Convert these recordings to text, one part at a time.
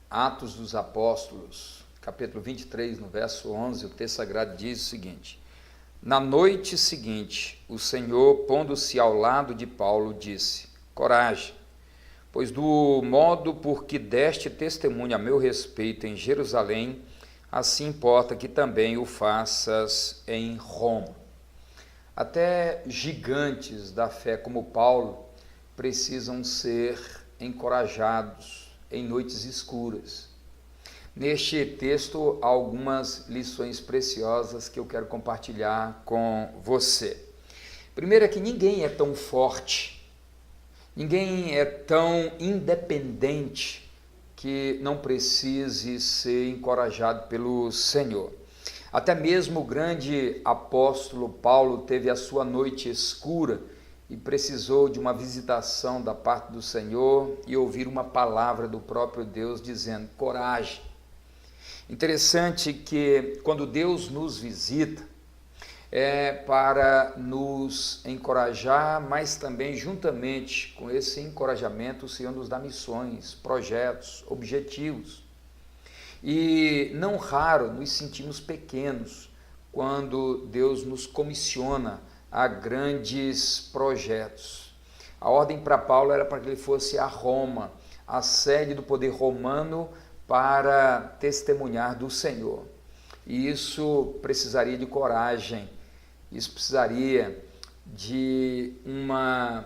Atos dos Apóstolos, capítulo 23, no verso 11, o texto sagrado diz o seguinte: Na noite seguinte, o Senhor, pondo-se ao lado de Paulo, disse: Coragem, pois do modo por que deste testemunho a meu respeito em Jerusalém, assim importa que também o faças em Roma. Até gigantes da fé como Paulo precisam ser encorajados em noites escuras. Neste texto, há algumas lições preciosas que eu quero compartilhar com você. Primeiro é que ninguém é tão forte, ninguém é tão independente que não precise ser encorajado pelo Senhor. Até mesmo o grande apóstolo Paulo teve a sua noite escura e precisou de uma visitação da parte do Senhor e ouvir uma palavra do próprio Deus dizendo: coragem. Interessante que quando Deus nos visita, é para nos encorajar, mas também juntamente com esse encorajamento o Senhor nos dá missões, projetos, objetivos. E não raro nos sentimos pequenos quando Deus nos comissiona a grandes projetos. A ordem para Paulo era para que ele fosse a Roma, a sede do poder romano, para testemunhar do Senhor. E isso precisaria de coragem, isso precisaria de uma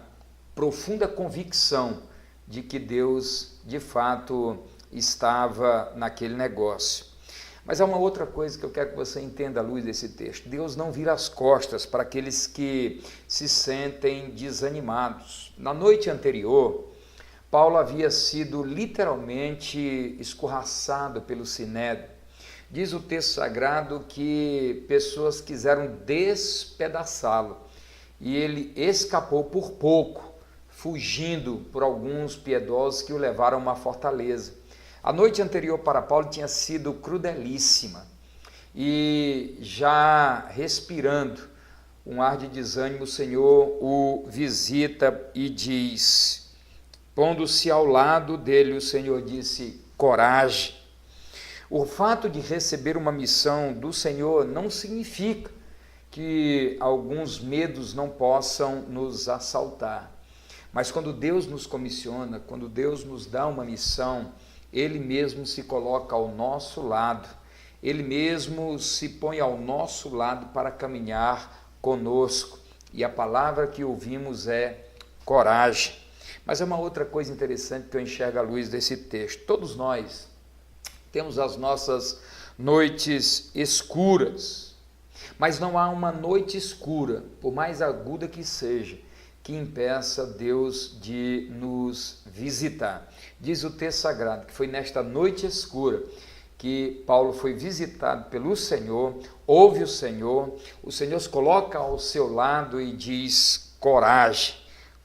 profunda convicção de que Deus, de fato, estava naquele negócio. Mas há uma outra coisa que eu quero que você entenda à luz desse texto. Deus não vira as costas para aqueles que se sentem desanimados. Na noite anterior, Paulo havia sido literalmente escorraçado pelo Sinédrio. Diz o texto sagrado que pessoas quiseram despedaçá-lo e ele escapou por pouco, fugindo por alguns piedosos que o levaram a uma fortaleza. A noite anterior para Paulo tinha sido crudelíssima e já respirando um ar de desânimo, o Senhor o visita e diz, pondo-se ao lado dele, o Senhor disse: coragem. O fato de receber uma missão do Senhor não significa que alguns medos não possam nos assaltar, mas quando Deus nos comissiona, quando Deus nos dá uma missão, Ele mesmo se coloca ao nosso lado, Ele mesmo se põe ao nosso lado para caminhar conosco, e a palavra que ouvimos é coragem. Mas é uma outra coisa interessante que eu enxergo à luz desse texto. Todos nós temos as nossas noites escuras, mas não há uma noite escura, por mais aguda que seja, que impeça Deus de nos visitar. Diz o texto sagrado que foi nesta noite escura que Paulo foi visitado pelo Senhor, ouve o Senhor se coloca ao seu lado e diz: coragem,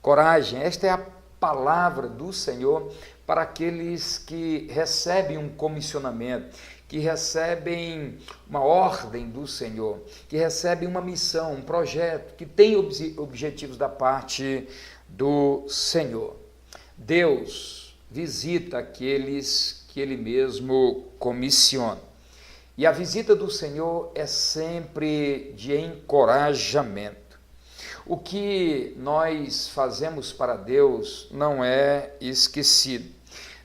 coragem. Esta é a palavra do Senhor para aqueles que recebem um comissionamento, que recebem uma ordem do Senhor, que recebem uma missão, um projeto, que tem objetivos da parte do Senhor. Deus visita aqueles que Ele mesmo comissiona. E a visita do Senhor é sempre de encorajamento. O que nós fazemos para Deus não é esquecido.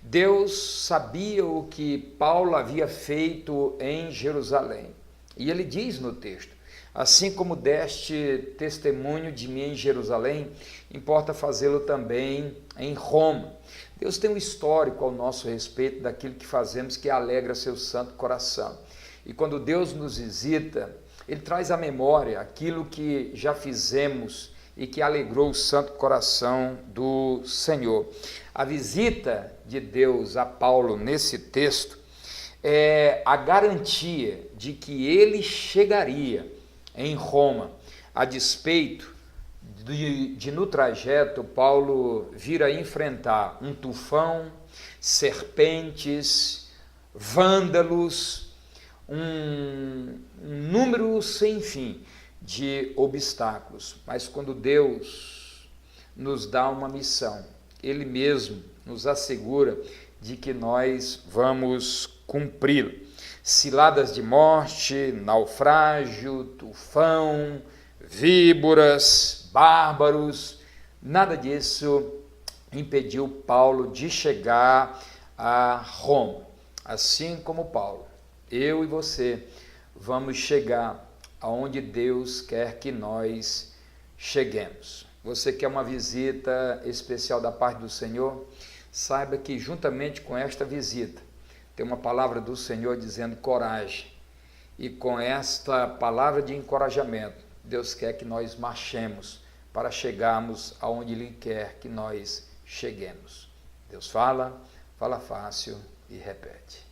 Deus sabia o que Paulo havia feito em Jerusalém. E ele diz no texto: assim como deste testemunho de mim em Jerusalém, importa fazê-lo também em Roma. Deus tem um histórico ao nosso respeito daquilo que fazemos que alegra seu santo coração. E quando Deus nos visita, Ele traz à memória aquilo que já fizemos e que alegrou o santo coração do Senhor. A visita de Deus a Paulo nesse texto é a garantia de que ele chegaria em Roma, a despeito de no trajeto Paulo vir a enfrentar um tufão, serpentes, vândalos, um número sem fim de obstáculos. Mas quando Deus nos dá uma missão, Ele mesmo nos assegura de que nós vamos cumpri-lo. Ciladas de morte, naufrágio, tufão, víboras, bárbaros, nada disso impediu Paulo de chegar a Roma. Assim como Paulo, eu e você vamos chegar aonde Deus quer que nós cheguemos. Você quer uma visita especial da parte do Senhor? Saiba que juntamente com esta visita, tem uma palavra do Senhor dizendo coragem. E com esta palavra de encorajamento, Deus quer que nós marchemos para chegarmos aonde Ele quer que nós cheguemos. Deus fala, fala fácil e repete.